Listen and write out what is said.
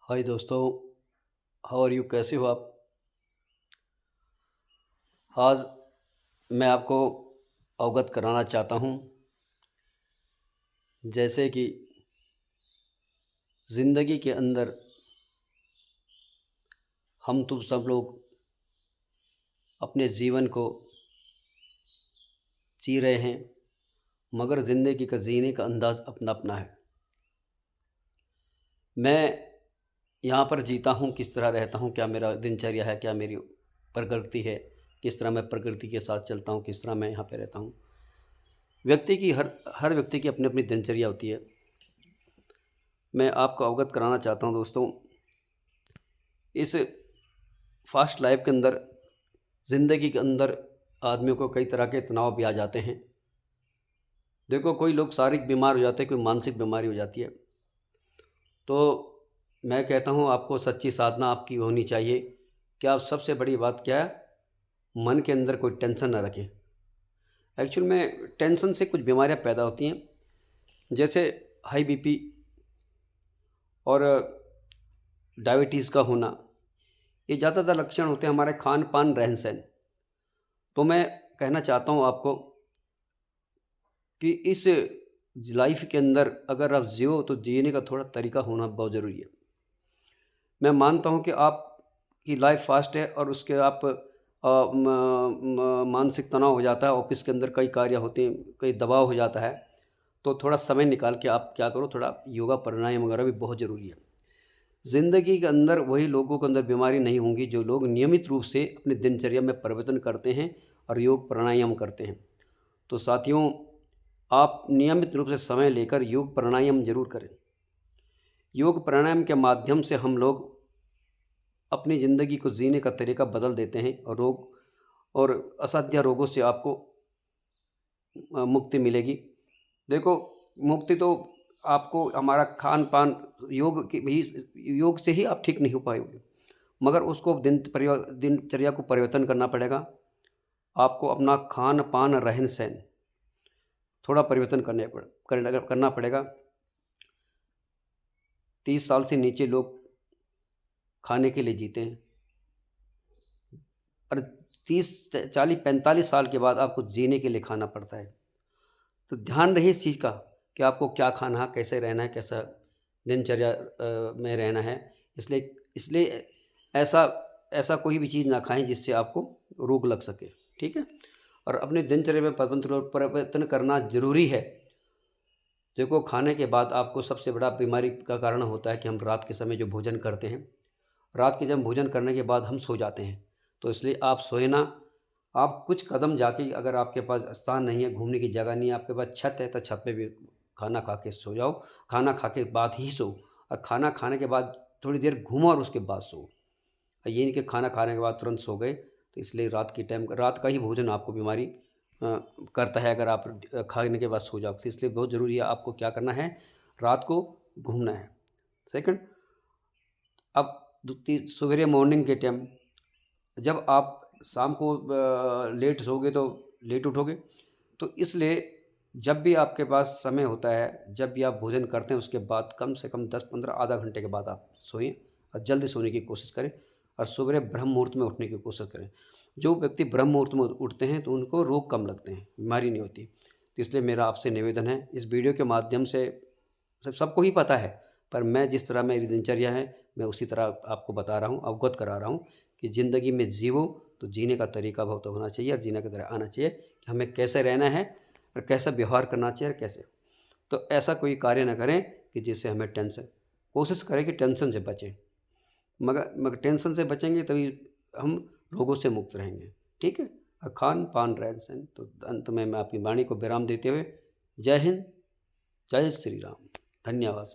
हाय दोस्तों, how are you? कैसे हो आप? आज मैं आपको अवगत कराना चाहता हूँ। जैसे कि ज़िंदगी के अंदर हम तुम सब लोग अपने जीवन को जी रहे हैं, मगर ज़िंदगी का जीने का अंदाज़ अपना अपना है। मैं यहाँ पर जीता हूँ, किस तरह रहता हूँ, क्या मेरा दिनचर्या है, क्या मेरी प्रकृति है, किस तरह मैं प्रकृति के साथ चलता हूँ, किस तरह मैं यहाँ पे रहता हूँ। व्यक्ति की हर व्यक्ति की अपनी अपनी दिनचर्या होती है। मैं आपको अवगत कराना चाहता हूँ दोस्तों, इस फास्ट लाइफ के अंदर, ज़िंदगी के अंदर आदमियों को कई तरह के तनाव भी आ जाते हैं। देखो, कोई लोग शारीरिक बीमार हो जाते हैं, कोई मानसिक बीमारी हो जाती है। तो मैं कहता हूँ आपको सच्ची साधना आपकी होनी चाहिए कि आप सबसे बड़ी बात क्या है, मन के अंदर कोई टेंशन ना रखें। एक्चुअल में टेंशन से कुछ बीमारियाँ पैदा होती हैं, जैसे हाई बीपी और डायबिटीज़ का होना। ये ज़्यादातर लक्षण होते हैं हमारे खान पान रहन सहन। तो मैं कहना चाहता हूँ आपको कि इस लाइफ के अंदर अगर आप जियो तो जीने का थोड़ा तरीका होना बहुत ज़रूरी है। मैं मानता हूँ कि आपकी लाइफ फास्ट है और उसके आप मानसिक तनाव हो जाता है, ऑफिस के अंदर कई कार्य होते हैं, कई दबाव हो जाता है, तो थोड़ा समय निकाल के आप क्या करो, थोड़ा योगा प्राणायाम वगैरह भी बहुत ज़रूरी है। ज़िंदगी के अंदर वही लोगों के अंदर बीमारी नहीं होंगी जो लोग नियमित रूप से अपनी दिनचर्या में परिवर्तन करते हैं और योग प्राणायाम करते हैं। तो साथियों, आप नियमित रूप से समय लेकर योग प्राणायाम जरूर करें। योग प्राणायाम के माध्यम से हम लोग अपनी ज़िंदगी को जीने का तरीका बदल देते हैं और रोग और असाध्य रोगों से आपको मुक्ति मिलेगी। देखो, मुक्ति तो आपको हमारा खान पान योग से ही आप ठीक नहीं हो पाएंगे, मगर उसको दिनचर्या को परिवर्तन करना पड़ेगा। आपको अपना खान पान रहन सहन थोड़ा परिवर्तन करना पड़ेगा। 30 साल से नीचे लोग खाने के लिए जीते हैं और 30 40 45 साल के बाद आपको जीने के लिए खाना पड़ता है। तो ध्यान रहे इस चीज़ का कि आपको क्या खाना है, कैसे रहना है, कैसा दिनचर्या में रहना है। इसलिए ऐसा ऐसा कोई भी चीज़ ना खाएं जिससे आपको रोग लग सके, ठीक है। और अपने दिनचर्या में परिवर्तन करना ज़रूरी है। देखो, खाने के बाद आपको सबसे बड़ा बीमारी का कारण होता है कि हम रात के समय जो भोजन करते हैं, रात के जब भोजन करने के बाद हम सो जाते हैं। तो इसलिए आप सोए ना, आप कुछ कदम जाके, अगर आपके पास स्थान नहीं है, घूमने की जगह नहीं है, आपके पास छत है तो छत पे भी खाना खा के सो जाओ। खाना खा के बाद ही सो, और खाना खाने के बाद थोड़ी देर घूमो और उसके बाद सो। ये नहीं कि खाना खाने के बाद तुरंत सो गए। तो इसलिए रात का ही भोजन आपको बीमारी करता है अगर आप खाने के बाद सो जाओ। तो इसलिए बहुत ज़रूरी है, आपको क्या करना है, रात को घूमना है। सेकंड, अब सवेरे मॉर्निंग के टाइम जब आप शाम को लेट सोओगे तो लेट उठोगे। तो इसलिए जब भी आपके पास समय होता है, जब भी आप भोजन करते हैं उसके बाद कम से कम 10-15 आधा घंटे के बाद आप सोएं और जल्दी सोने की कोशिश करें और सवेरे ब्रह्म मुहूर्त में उठने की कोशिश करें। जो व्यक्ति ब्रह्म मुहूर्त में उठते हैं तो उनको रोग कम लगते हैं, बीमारी नहीं होती। तो इसलिए मेरा आपसे निवेदन है, इस वीडियो के माध्यम से सबको ही पता है, पर मैं जिस तरह मेरी दिनचर्या है मैं उसी तरह आपको बता रहा हूँ, अवगत करा रहा हूँ कि ज़िंदगी में जीवो तो जीने का तरीका बहुत होना चाहिए और जीने का तरह आना चाहिए कि हमें कैसे रहना है और कैसा व्यवहार करना चाहिए और कैसे। तो ऐसा कोई कार्य ना करें कि जिससे हमें टेंशन, कोशिश करें कि टेंशन से बचें, मगर टेंशन से बचेंगे तभी हम रोगों से मुक्त रहेंगे, ठीक है। और खान पान रहन सहन। तो अंत में मैं अपनी वाणी को विराम देते हुए जय हिंद, जय श्री राम, धन्यवाद।